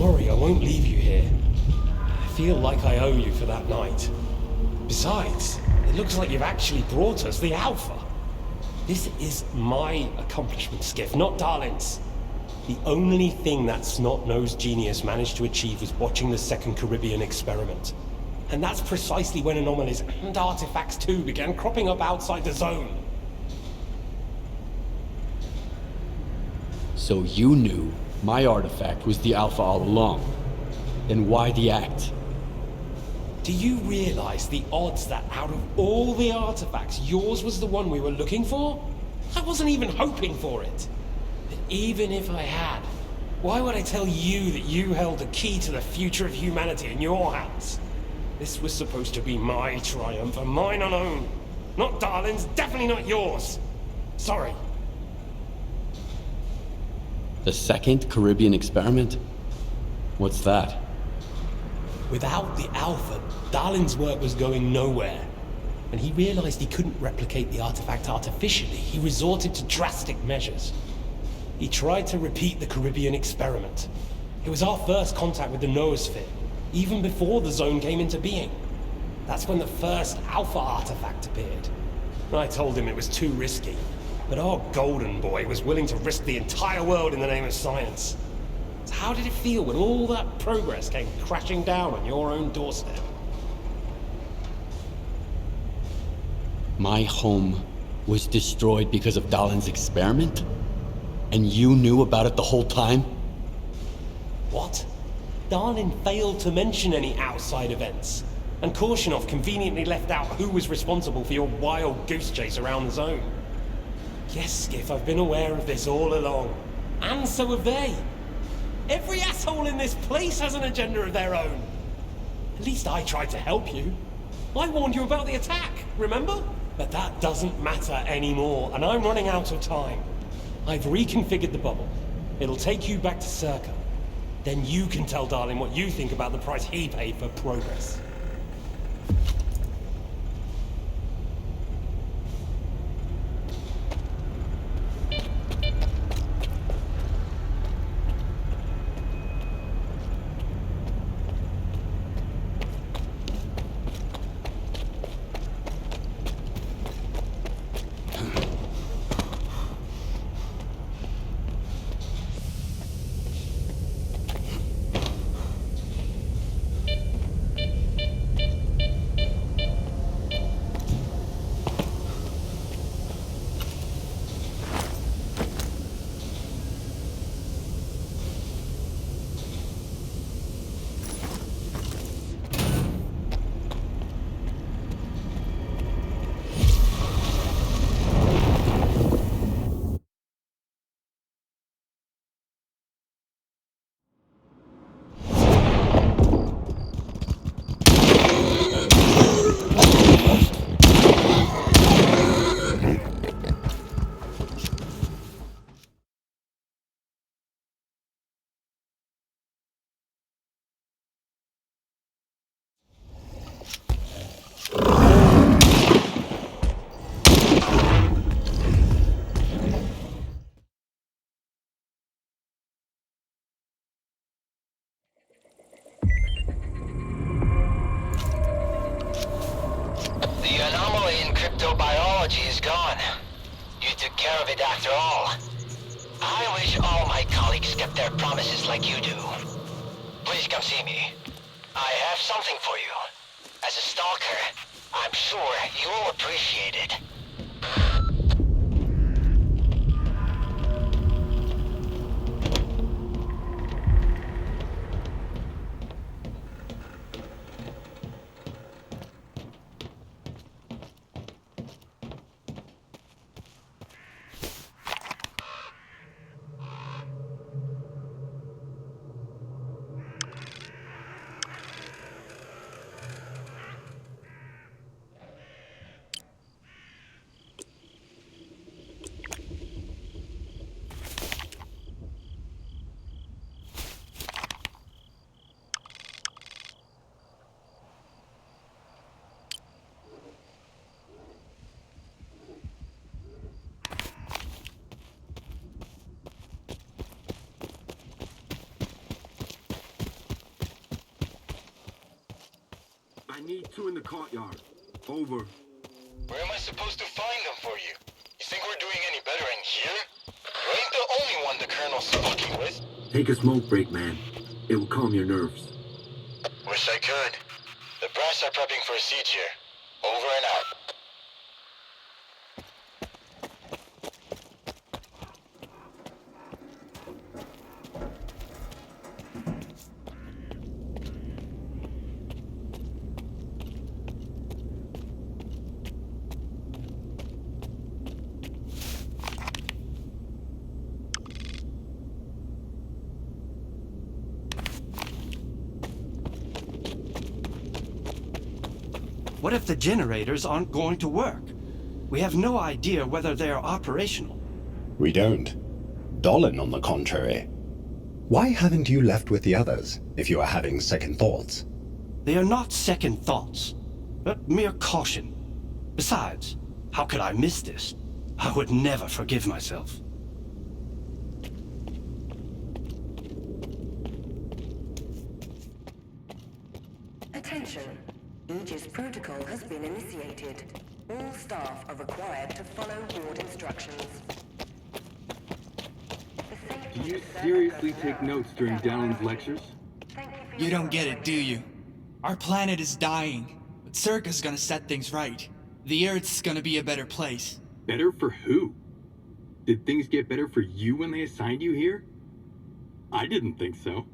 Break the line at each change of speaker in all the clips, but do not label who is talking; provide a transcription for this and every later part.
worry, I won't leave you here. I feel like I owe you for that night. Besides, it looks like you've actually brought us the Alpha. This is my accomplishment, Skiff, not Darlin's. The only thing that snot-nosed genius managed to achieve was watching the second Caribbean experiment. And that's precisely when anomalies and artifacts too began cropping up outside the zone.
So you knew my artifact was the Alpha all along. Then why the act?
Do you realize the odds that out of all the artifacts, yours was the one we were looking for? I wasn't even hoping for it. But even if I had, why would I tell you that you held the key to the future of humanity in your hands? This was supposed to be my triumph, and mine alone. Not Darlin's, definitely not yours. Sorry.
The second Caribbean experiment? What's that?
Without the Alpha, Darlin's work was going nowhere. When he realized he couldn't replicate the artifact artificially, he resorted to drastic measures. He tried to repeat the Caribbean experiment. It was our first contact with the noosphere, even before the zone came into being. That's when the first Alpha artifact appeared. I told him it was too risky, but our golden boy was willing to risk the entire world in the name of science. So how did it feel when all that progress came crashing down on your own doorstep?
My home was destroyed because of Darlin's experiment? And you knew about it the whole time?
What? Darlin failed to mention any outside events, and Korshunov conveniently left out who was responsible for your wild goose chase around the zone. Yes, Skiff, I've been aware of this all along. And so have they. Every asshole in this place has an agenda of their own. At least I tried to help you. I warned you about the attack, remember? But that doesn't matter anymore, and I'm running out of time. I've reconfigured the bubble. It'll take you back to S.T.A.L.K.E.R. Then you can tell Darlin what you think about the price he paid for progress.
The anomaly in cryptobiology is gone. You took care of it after all. I wish all my colleagues kept their promises like you do. Please come see me. I have something for you. As a stalker, I'm sure you'll appreciate it.
need 2 in the courtyard. Over.
Where am I supposed to find them for you? You think we're doing any better in here? You ain't the only one the Colonel's fucking with.
Take a smoke break, man. It will calm your nerves.
Wish I could. The brass are prepping for a siege here. Over and out.
What if the generators aren't going to work? We have no idea whether they are operational.
We don't. Dolan, on the contrary. Why haven't you left with the others, if you are having second thoughts?
They are not second thoughts, but mere caution. Besides, how could I miss this? I would never forgive myself.
Attention. Aegis protocol has been initiated. All staff are required to follow board instructions.
Do you seriously take notes during Dallon's lectures?
You don't get it, do you? Our planet is dying, but S.T.A.L.K.E.R.'s gonna set things right. The Earth's gonna be a better place.
Better for who? Did things get better for you when they assigned you here? I didn't think so.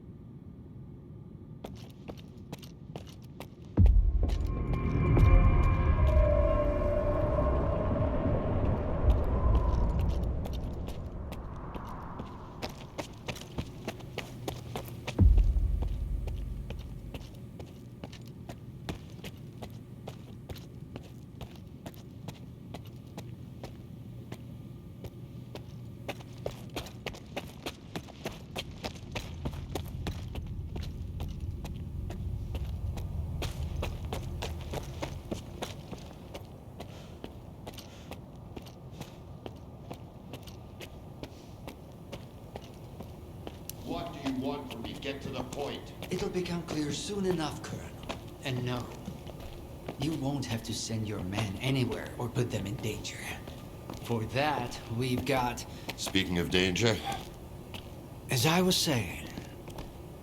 What do you want from me? Get to the point.
It'll become clear soon enough, Colonel. And no, you won't have to send your men anywhere or put them in danger. For that, we've got...
Speaking of danger,
As I was saying,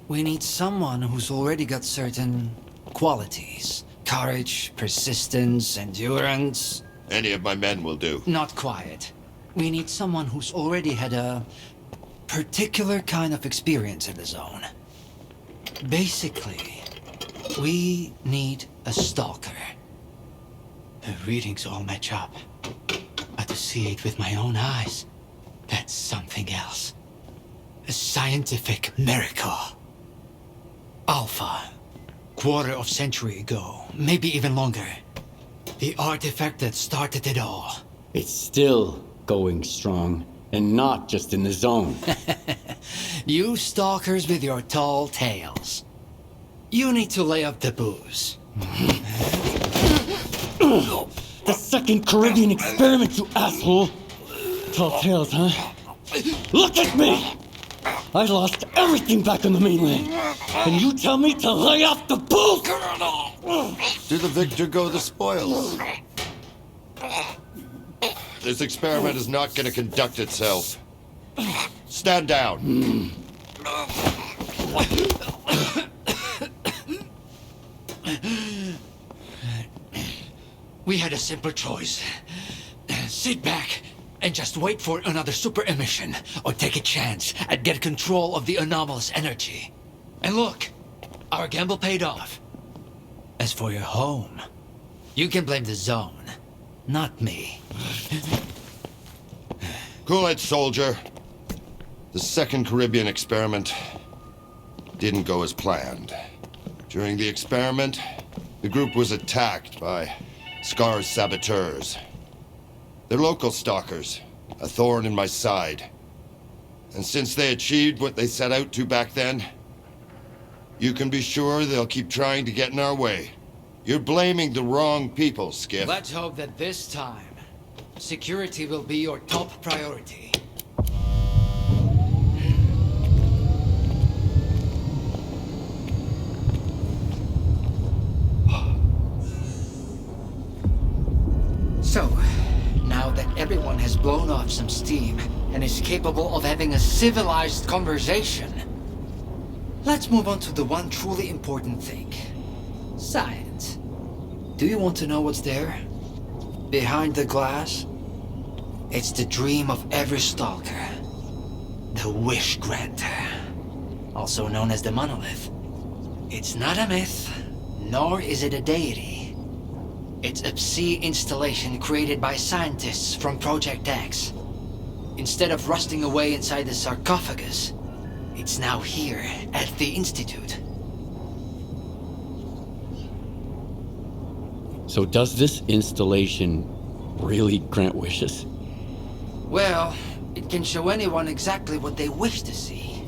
we need someone who's already got certain qualities. Courage, persistence, endurance.
any of my men will do.
Not quiet. We need someone who's already had a particular kind of experience in the zone. Basically, we need a stalker. The readings all match up. But to see it with my own eyes, that's something else. A scientific miracle. Alpha. Quarter of century ago, maybe even longer. The artifact that started it all.
It's still going strong, and not just in the zone.
You stalkers with your tall tales. You need to lay up the booze.
The second Caribbean experiment, you asshole! Tall tales, huh? Look at me! I lost everything back on the mainland, and you tell me to lay off the booze!
To the victor go the spoils. This experiment is not going to conduct itself. Stand down.
We had a simple choice. Sit back and just wait for another super emission, or take a chance and get control of the anomalous energy. And look, our gamble paid off. As for your home, you can blame the zone, not me.
Cool it, soldier. The second Caribbean experiment didn't go as planned. During the experiment, the group was attacked by S.T.A.L.K.E.R's saboteurs. They're local stalkers, a thorn in my side. And since they achieved what they set out to back then, you can be sure they'll keep trying to get in our way. You're blaming the wrong people, Skiff.
Let's hope that this time, security will be your top priority. blown off some steam and is capable of having a civilized conversation. Let's move on to the one truly important thing. Science. Do you want to know what's there? Behind the glass? It's the dream of every stalker. The Wish Granter. Also known as the Monolith. It's not a myth, nor is it a deity. It's a Psi installation created by scientists from Project X. Instead of rusting away inside the sarcophagus, it's now here at the Institute.
So does this installation really grant wishes?
Well, it can show anyone exactly what they wish to see.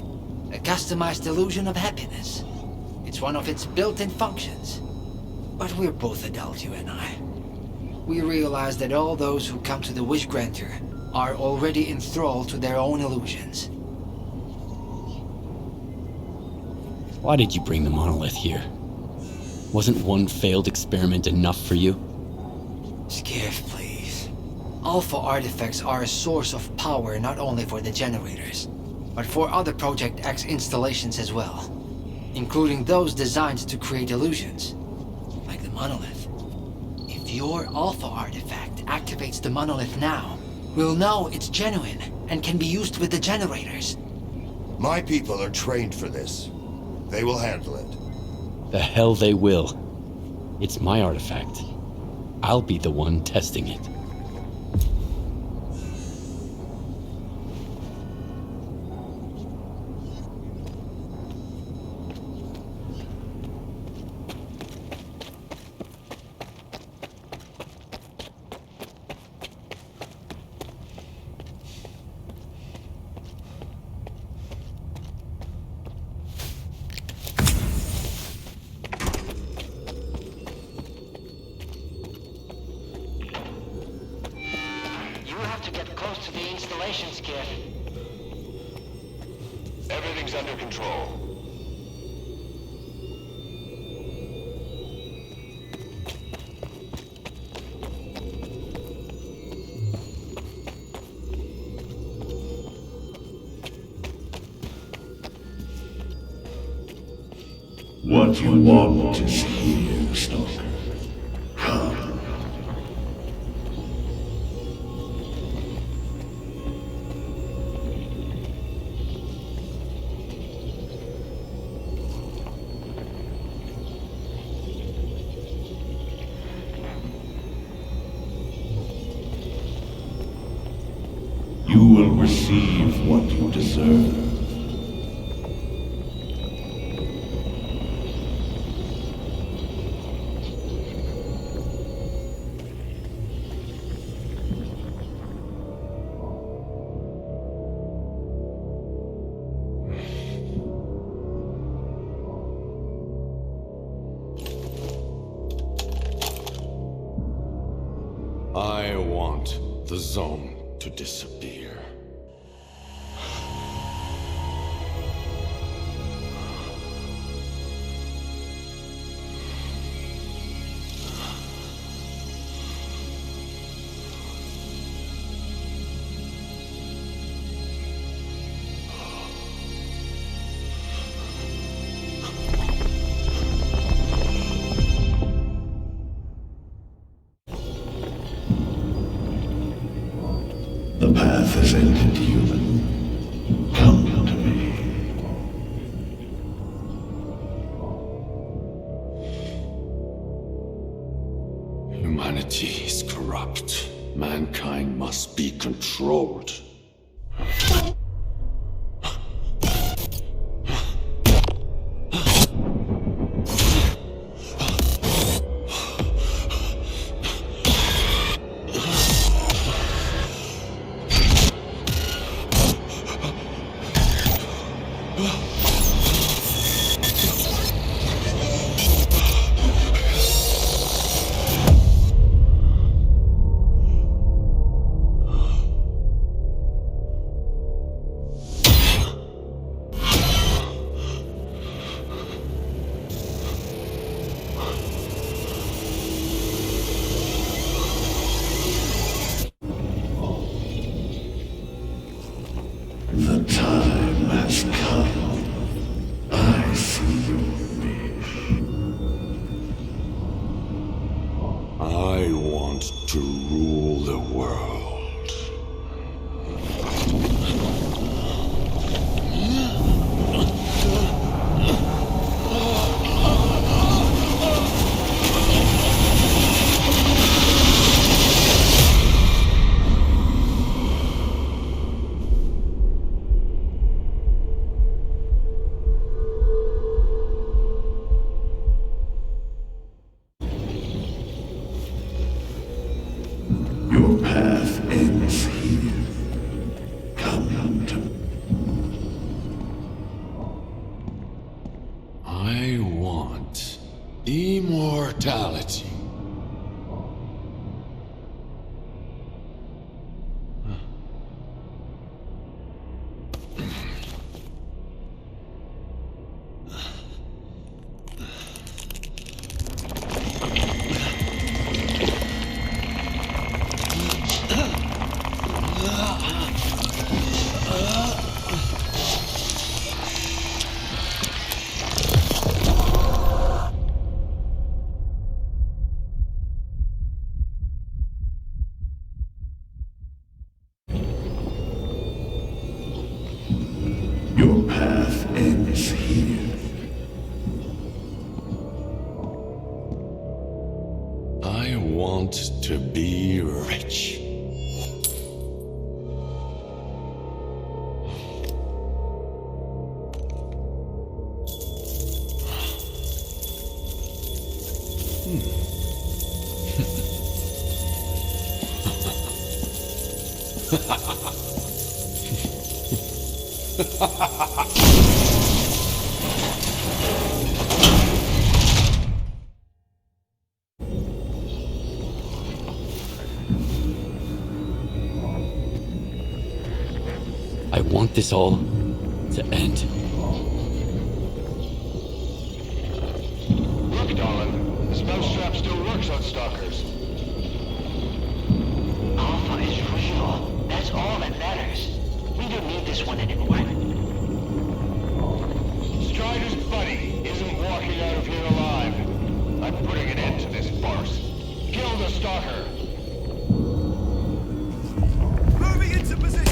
A customized illusion of happiness. It's one of its built-in functions. But we're both adults, you and I. We realize that all those who come to the Wish Granter are already enthralled to their own illusions.
Why did you bring the monolith here? Wasn't one failed experiment enough for you?
Skiff, please. Alpha artifacts are a source of power not only for the generators, but for other Project X installations as well. Including those designed to create illusions, like the monolith. If your Alpha artifact activates the monolith now, we'll know it's genuine and can be used with the generators.
My people are trained for this. They will handle it.
The hell they will. It's my artifact. I'll be the one testing it.
Everything's under control.
What you want is here, Stalker. Come. You will receive what you deserve.
I want the zone to disappear.
The path is ended, human. Come to me.
Humanity is corrupt. Mankind must be controlled.
Come to me.
I want immortality.
Your path ends here.
I want to be rich.
I want this all to end.
Look, darling. The spell strap still works on stalkers.
Alpha is real. That's all that matters. We don't need this one anymore.
Strider's buddy isn't walking out of here alive. I'm putting an end to this farce. Kill the stalker. Moving into position.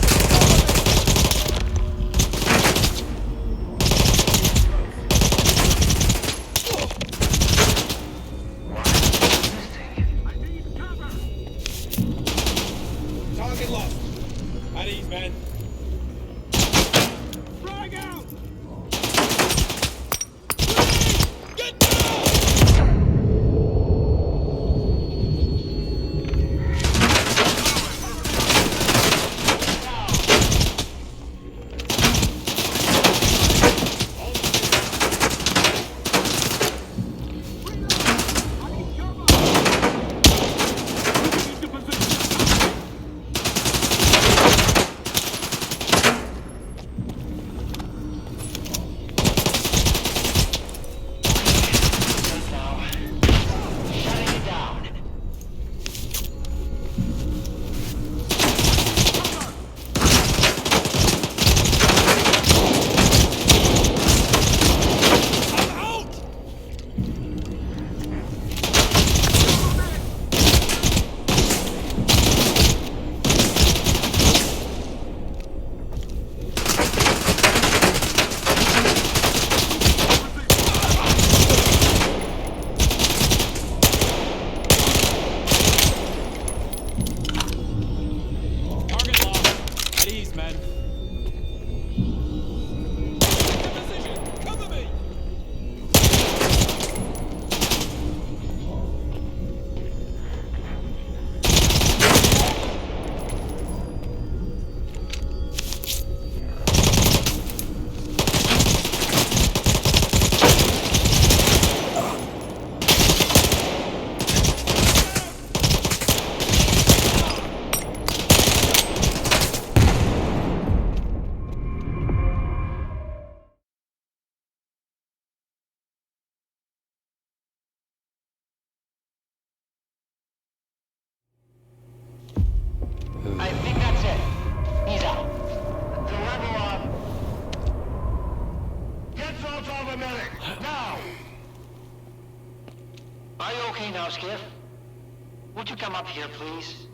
Target lost. At ease, man. Frag out! Get down!
I think that's it. He's out.
Level up. Get Salt off a medic. Now.
Are you okay now, Skiff? Would you come up here, please?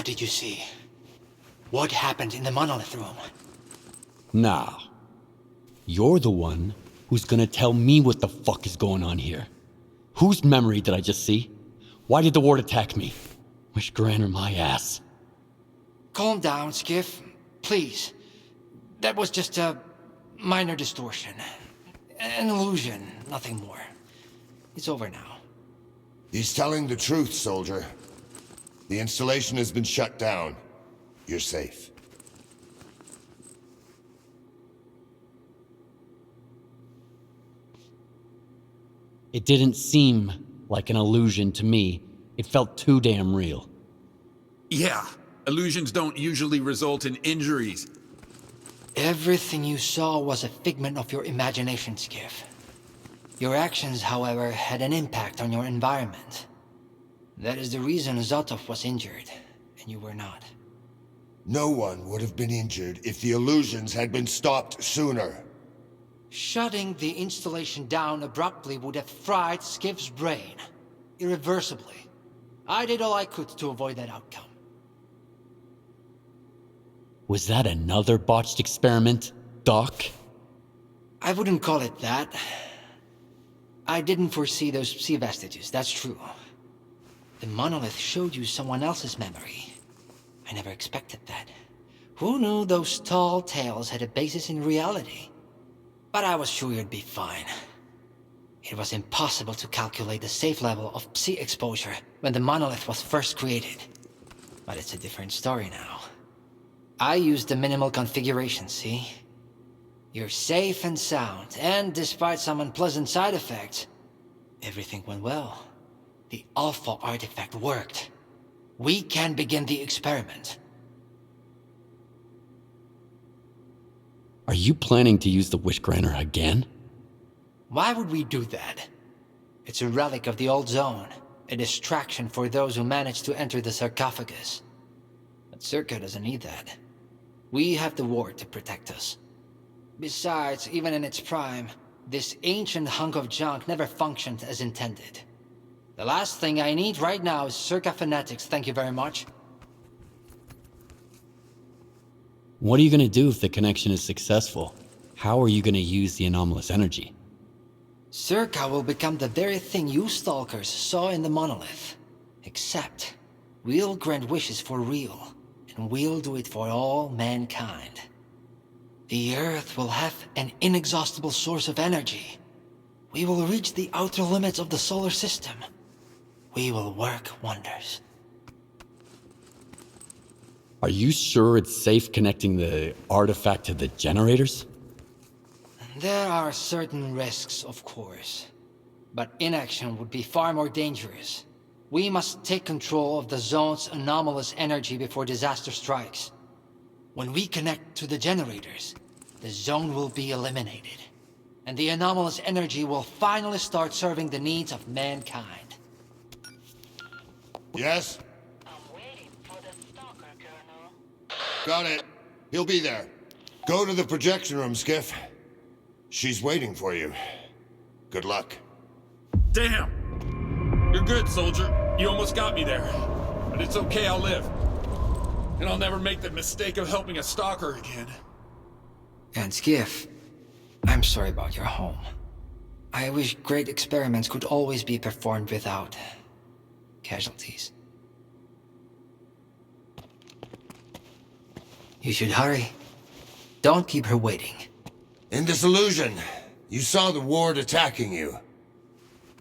What did you see? What happened in the monolith room?
Now, you're the one who's gonna tell me what the fuck is going on here. Whose memory did I just see? Why did the ward attack me? Wish Granner my ass.
Calm down, Skiff. Please. That was just a minor distortion. An illusion, nothing more. It's over now.
He's telling the truth, soldier. The installation has been shut down. You're safe.
It didn't seem like an illusion to me. It felt too damn real.
Yeah, illusions don't usually result in injuries.
Everything you saw was a figment of your imagination, Skiff. Your actions, however, had an impact on your environment. That is the reason Zotov was injured, and you were not.
No one would have been injured if the illusions had been stopped sooner.
Shutting the installation down abruptly would have fried Skiff's brain. Irreversibly. I did all I could to avoid that outcome.
Was that another botched experiment, Doc?
I wouldn't call it that. I didn't foresee those sea vestiges, that's true. The monolith showed you someone else's memory. I never expected that. Who knew those tall tales had a basis in reality? But I was sure you'd be fine. It was impossible to calculate the safe level of Psi exposure when the monolith was first created. But it's a different story now. I used the minimal configuration, see? You're safe and sound, and despite some unpleasant side effects, everything went well. The Alpha artifact worked. We can begin the experiment.
Are you planning to use the Wish Granner again?
Why would we do that? It's a relic of the old zone, a distraction for those who manage to enter the sarcophagus. But S.T.A.L.K.E.R doesn't need that. We have the ward to protect us. Besides, even in its prime, this ancient hunk of junk never functioned as intended. The last thing I need right now is S.T.A.L.K.E.R fanatics, thank you very much.
What are you gonna do if the connection is successful? How are you gonna use the anomalous energy?
S.T.A.L.K.E.R will become the very thing you Stalkers saw in the monolith. Except, we'll grant wishes for real, and we'll do it for all mankind. The Earth will have an inexhaustible source of energy. We will reach the outer limits of the solar system. We will work wonders.
Are you sure it's safe connecting the artifact to the generators?
There are certain risks, of course. But inaction would be far more dangerous. We must take control of the zone's anomalous energy before disaster strikes. When we connect to the generators, the zone will be eliminated. And the anomalous energy will finally start serving the needs of mankind.
Yes?
I'm waiting for the Stalker, Colonel.
Got it. He'll be there. Go to the projection room, Skiff. She's waiting for you. Good luck.
Damn! You're good, soldier. You almost got me there. But it's okay, I'll live. And I'll never make the mistake of helping a stalker again.
And Skiff, I'm sorry about your home. I wish great experiments could always be performed without casualties. You should hurry. Don't keep her waiting.
In this illusion, you saw the ward attacking you.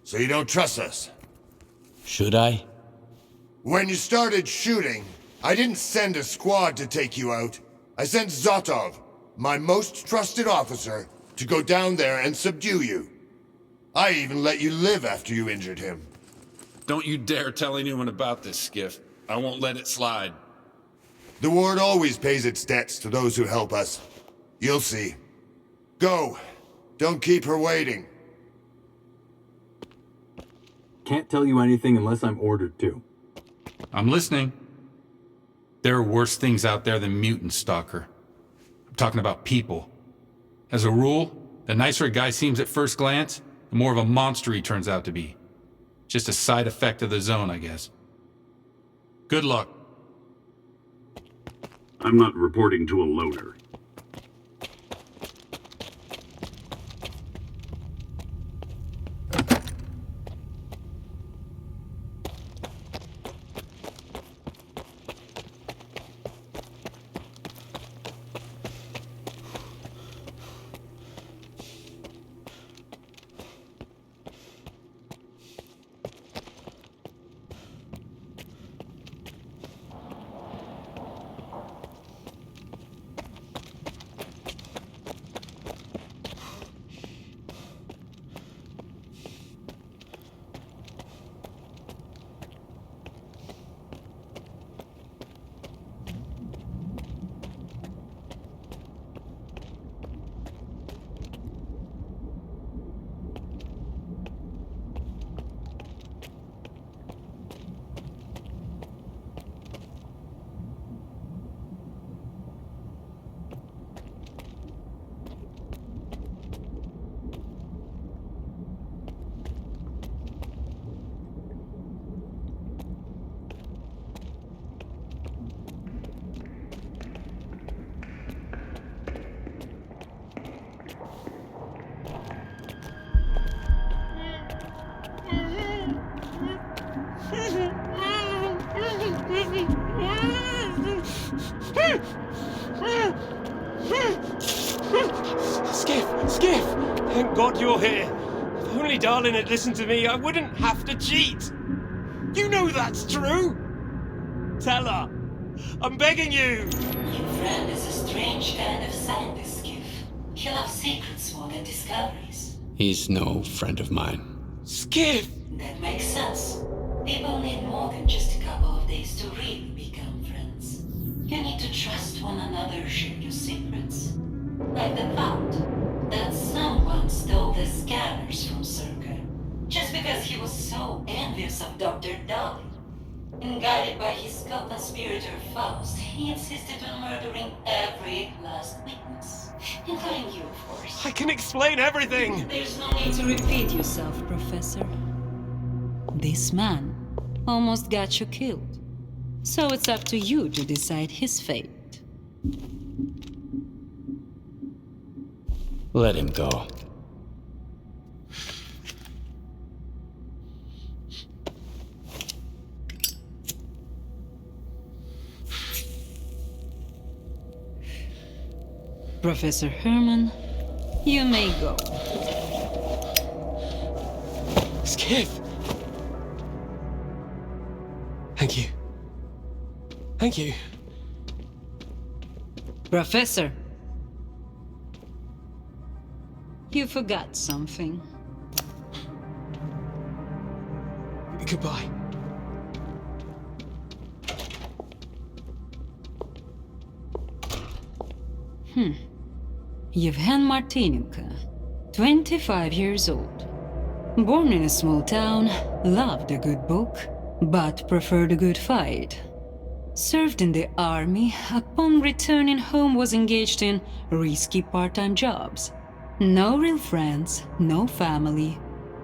So you don't trust us.
Should I?
When you started shooting, I didn't send a squad to take you out. I sent Zotov, my most trusted officer, to go down there and subdue you. I even let you live after you injured him.
Don't you dare tell anyone about this, Skiff. I won't let it slide.
The ward always pays its debts to those who help us. You'll see. Go. Don't keep her waiting.
Can't tell you anything unless I'm ordered to.
I'm listening. There are worse things out there than mutants, Stalker. I'm talking about people. As a rule, the nicer a guy seems at first glance, the more of a monster he turns out to be. Just a side effect of the zone, I guess. Good luck.
I'm not reporting to a loner.
Skiff! Thank God you're here. If only Darlin had listened to me, I wouldn't have to cheat. You know that's true. Tell her. I'm begging you.
Your friend is a strange kind of scientist, Skiff. He loves secrets more than discoveries.
He's no friend of mine.
Skiff!
That makes sense. People need more than just a couple of days to really become friends. You need to trust one another, share your secrets. Like the fact that someone stole the scanners from S.T.A.L.K.E.R. just because he was so envious of Dr. Dolly. And guided by his co-conspirator Faust, he insisted on murdering every last witness. Including you, of course.
I can explain everything!
There's no need to repeat yourself, Professor. This man almost got you killed. So it's up to you to decide his fate.
Let him go.
Professor Herman, you may go.
Skiff! Thank you. Thank you.
Professor! You forgot something.
Goodbye.
Yevhen Martinenko, 25 years old. Born in a small town, loved a good book, but preferred a good fight. Served in the army, upon returning home was engaged in risky part-time jobs. No real friends, no family,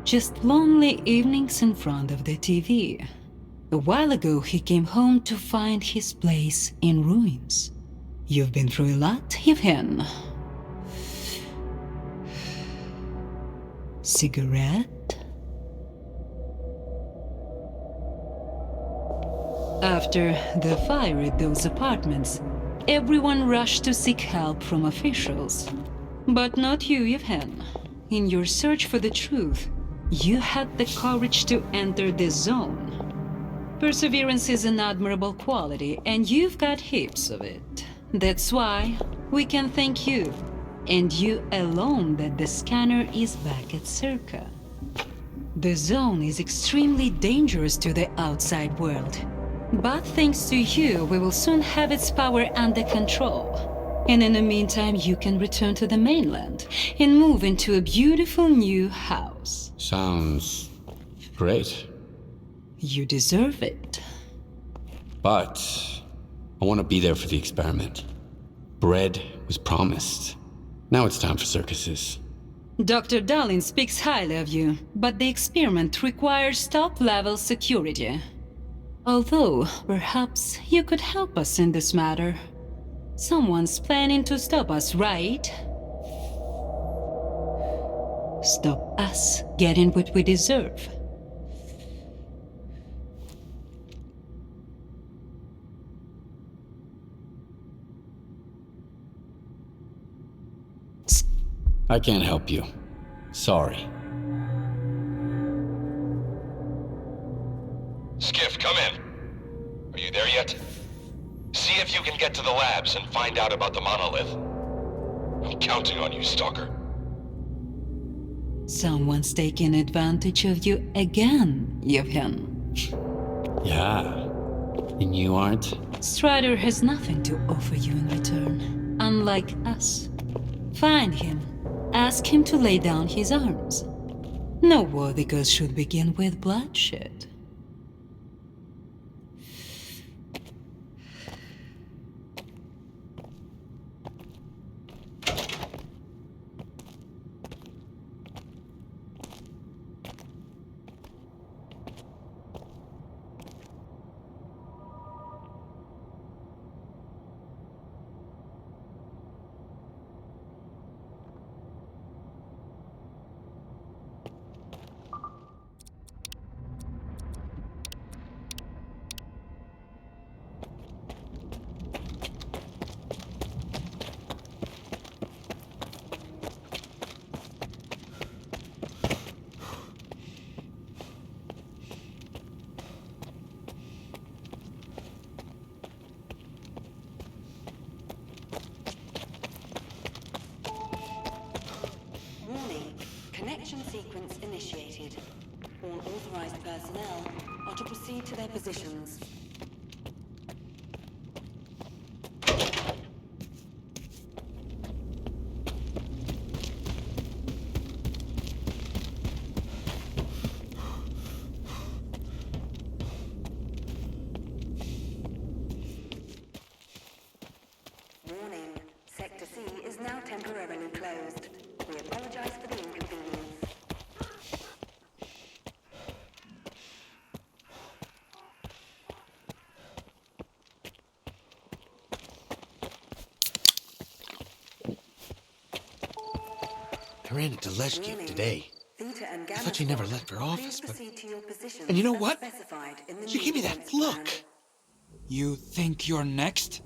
just lonely evenings in front of the TV. A while ago he came home to find his place in ruins. You've been through a lot, Yevhen. Cigarette? After the fire at those apartments, everyone rushed to seek help from officials. But not you, Yevhen. In your search for the truth, you had the courage to enter the zone. Perseverance is an admirable quality, and you've got heaps of it. That's why we can thank you, and you alone, that the scanner is back at S.T.A.L.K.E.R. The zone is extremely dangerous to the outside world. But thanks to you, we will soon have its power under control. And in the meantime, you can return to the mainland and move into a beautiful new house.
Sounds great.
You deserve it.
But I want to be there for the experiment. Bread was promised. Now it's time for circuses.
Dr. Darlin speaks highly of you, but the experiment requires top-level security. Although, perhaps you could help us in this matter. Someone's planning to stop us, right? Stop us getting what we deserve.
I can't help you. Sorry.
Skiff, come in. Are you there yet? See if you can get to the labs and find out about the monolith. I'm counting on you, Stalker.
Someone's taking advantage of you again, Yevhen.
Yeah. And you aren't?
Strider has nothing to offer you in return, unlike us. Find him. Ask him to lay down his arms. No war because should begin with bloodshed.
Connection sequence initiated. All authorized personnel are to proceed to their positions. Warning, Sector C is now temporarily closed. We apologize for the inconvenience.
I ran into S.T.A.L.K.E.R today. I thought she never left her office, but... And you know what? She gave me that look.
You think you're next?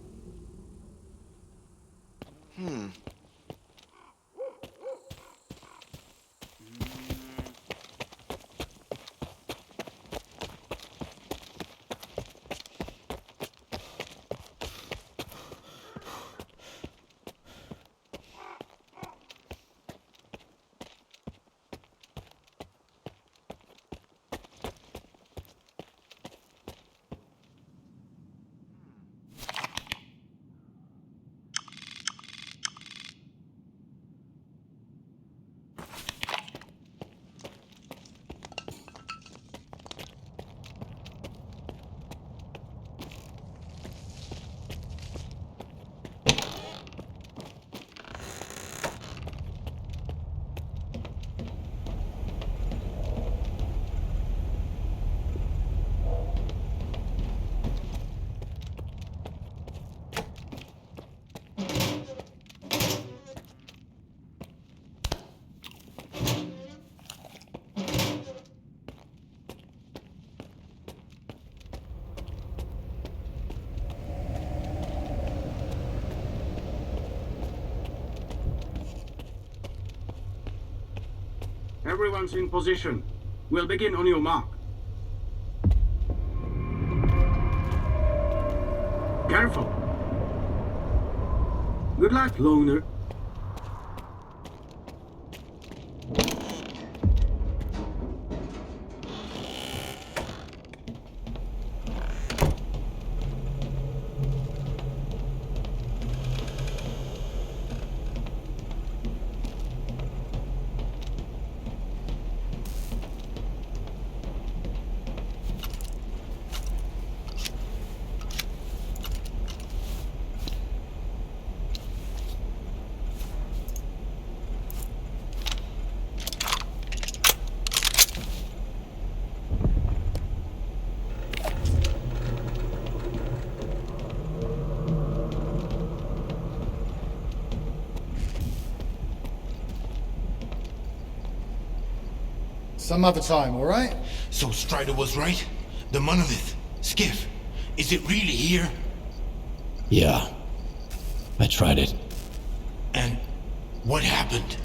Everyone's in position. We'll begin on your mark. Careful. Good luck, loner.
some other time, alright?
So Strider was right? The monolith, Skiff, is it really here?
Yeah. I tried it.
And what happened?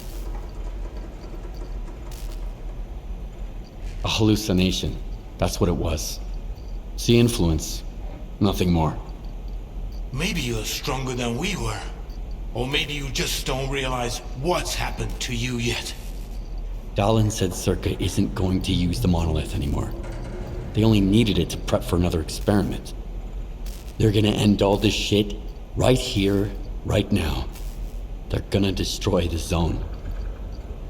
A hallucination. That's what it was. The influence. Nothing more.
Maybe you're stronger than we were. Or maybe you just don't realize what's happened to you yet.
Dahlan said S.T.A.L.K.E.R isn't going to use the monolith anymore. They only needed it to prep for another experiment. They're gonna end all this shit right here, right now. They're gonna destroy the zone.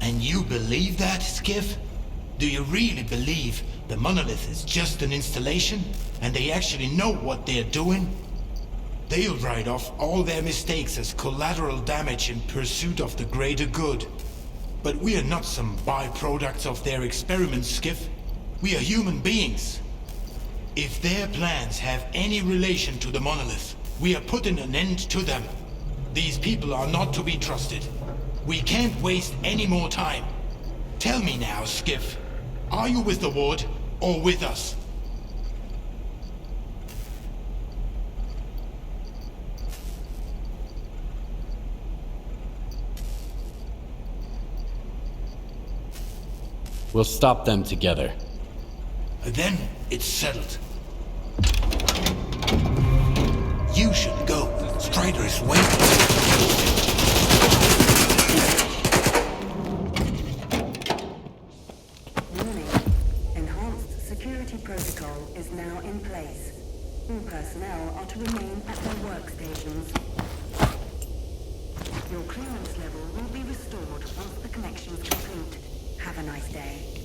And you believe that, Skiff? Do you really believe the monolith is just an installation, and they actually know what they're doing? They'll write off all their mistakes as collateral damage in pursuit of the greater good. But we are not some byproducts of their experiments, Skiff. We are human beings. If their plans have any relation to the monolith, we are putting an end to them. These people are not to be trusted. We can't waste any more time. Tell me now, Skiff. Are you with the Ward, or with us?
We'll stop them together.
Then it's settled. You should go. Strider is waiting.
Warning. Enhanced security protocol is now in place. All personnel are to remain at their workstations. Your clearance level will be restored once the connection is complete. Have a nice day.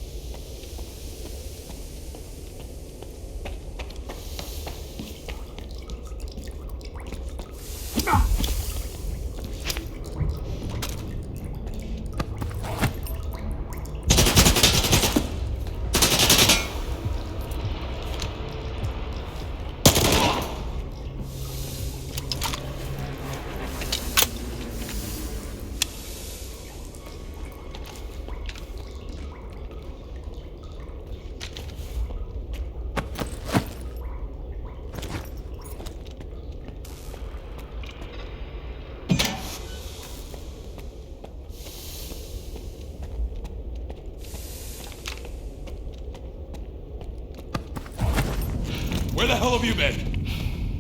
Where the hell have you been?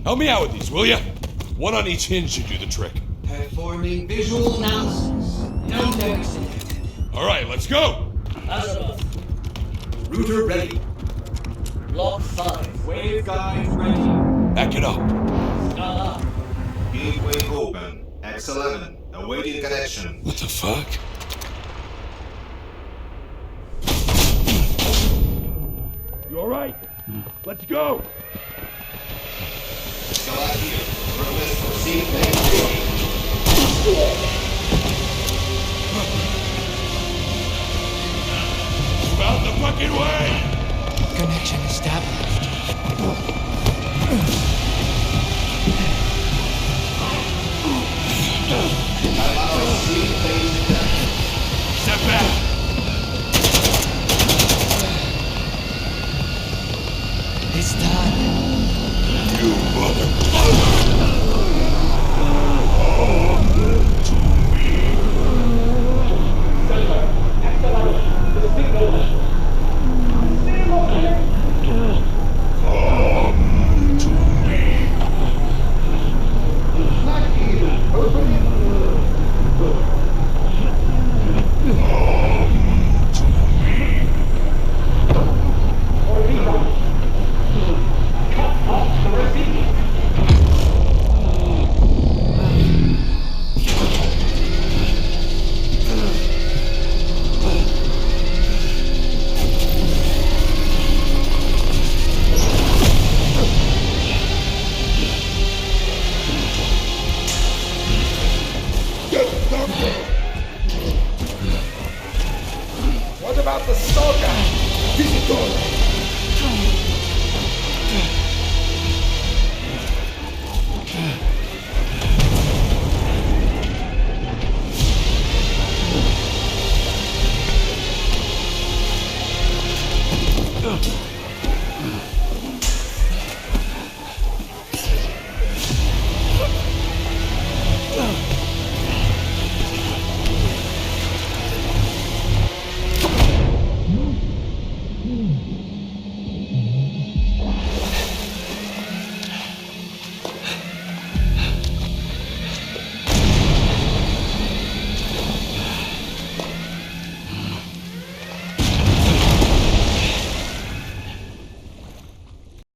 Help me out with these, will ya? One on each hinge should do the trick.
Performing visual analysis. No text.
Alright, let's go!
Router ready. Lock 5. Waveguide ready.
Back it up.
Up.
Gateway open. X11. Awaiting connection.
What the fuck? You alright? Let's go!
Stalker here. Request for seat
Out the fucking way!
Connection established.
Step back!
It's done.
You motherfucker!